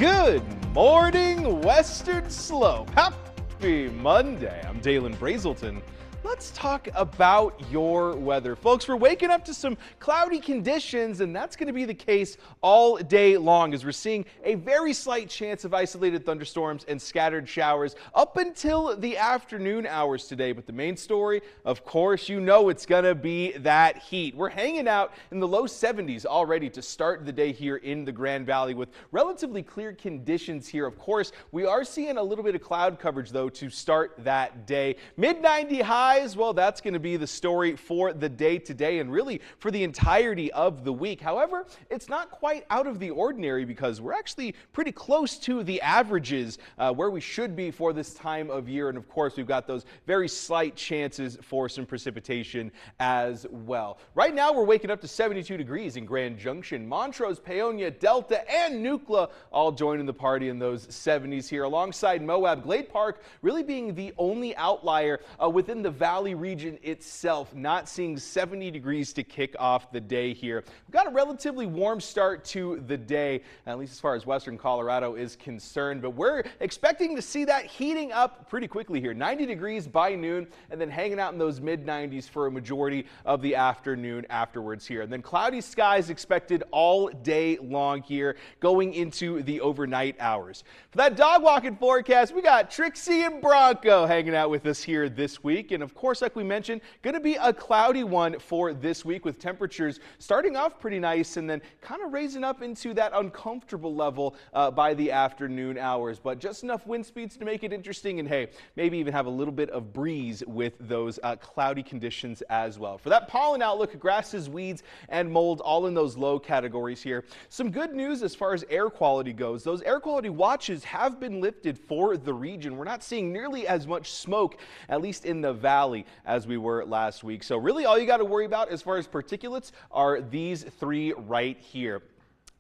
Good morning, Western Slope. Happy Monday. I'm Dalen Brazelton. Let's talk about your weather. Folks, we're waking up to some cloudy conditions, and that's going to be the case all day long as we're seeing a very slight chance of isolated thunderstorms and scattered showers up until the afternoon hours today. But the main story, of course, you know it's going to be that heat. We're hanging out in the low 70s already to start the day here in the Grand Valley with relatively clear conditions here. Of course, we are seeing a little bit of cloud coverage, though, to start that day. Mid-90 highs. Well, that's going to be the story for the day today and really for the entirety of the week. However, it's not quite out of the ordinary because we're actually pretty close to the averages where we should be for this time of year. And of course, we've got those very slight chances for some precipitation as well. Right now, we're waking up to 72 degrees in Grand Junction, Montrose, Paonia, Delta, and Nucla all joining the party in those 70s here, alongside Moab. Glade Park really being the only outlier within the Valley region itself, not seeing 70 degrees to kick off the day here. We've got a relatively warm start to the day, at least as far as western Colorado is concerned, but we're expecting to see that heating up pretty quickly here. 90 degrees by noon and then hanging out in those mid-90s for a majority of the afternoon afterwards here. And then cloudy skies expected all day long here going into the overnight hours. For that dog walking forecast, we got Trixie and Bronco hanging out with us here this week. And of course, like we mentioned, going to be a cloudy one for this week with temperatures starting off pretty nice and then kind of raising up into that uncomfortable level by the afternoon hours. But just enough wind speeds to make it interesting and, hey, maybe even have a little bit of breeze with those cloudy conditions as well. For that pollen outlook, grasses, weeds, and mold all in those low categories here. Some good news as far as air quality goes. Those air quality watches have been lifted for the region. We're not seeing nearly as much smoke, at least in the valley, as we were last week. So really all you got to worry about as far as particulates are these three right here.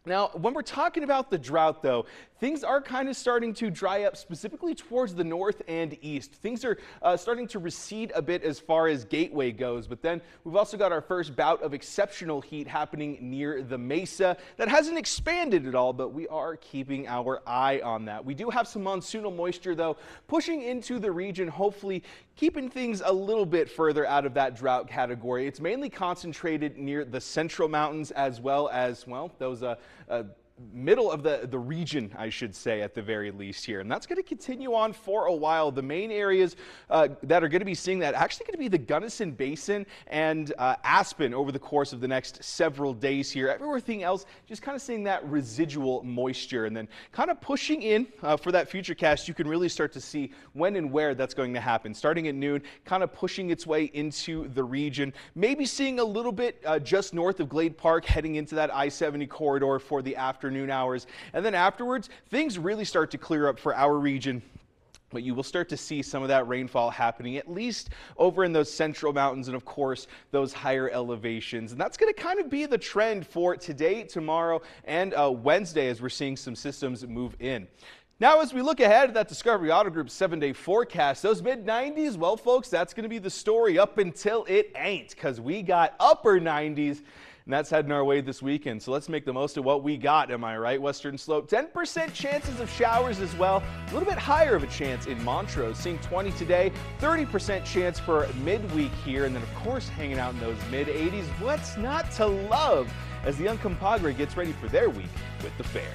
Now, when we're talking about the drought, though, things are kind of starting to dry up, specifically towards the north and east. Things are starting to recede a bit as far as Gateway goes, but then we've also got our first bout of exceptional heat happening near the Mesa. That hasn't expanded at all, but we are keeping our eye on that. We do have some monsoonal moisture, though, pushing into the region, hopefully keeping things a little bit further out of that drought category. It's mainly concentrated near the central mountains as well as, well, those middle of the region, I should say, at the very least here. And that's going to continue on for a while. The main areas that are going to be seeing that actually going to be the Gunnison Basin and Aspen over the course of the next several days here. Everything else just kind of seeing that residual moisture and then kind of pushing in for that future cast. You can really start to see when and where that's going to happen. Starting at noon, kind of pushing its way into the region. Maybe seeing a little bit just north of Glade Park heading into that I-70 corridor for the afternoon hours. And then afterwards, things really start to clear up for our region. But you will start to see some of that rainfall happening, at least over in those central mountains and, of course, those higher elevations. And that's going to kind of be the trend for today, tomorrow, and Wednesday as we're seeing some systems move in. Now, as we look ahead at that Discovery Auto Group 7-day forecast, those mid-90s, well, folks, that's going to be the story up until it ain't, because we got upper 90s. And that's heading our way this weekend. So let's make the most of what we got, am I right? Western Slope, 10% chances of showers as well. A little bit higher of a chance in Montrose, seeing 20 today, 30% chance for midweek here. And then, of course, hanging out in those mid-80s. What's not to love as the Uncompahgre gets ready for their week with the fair?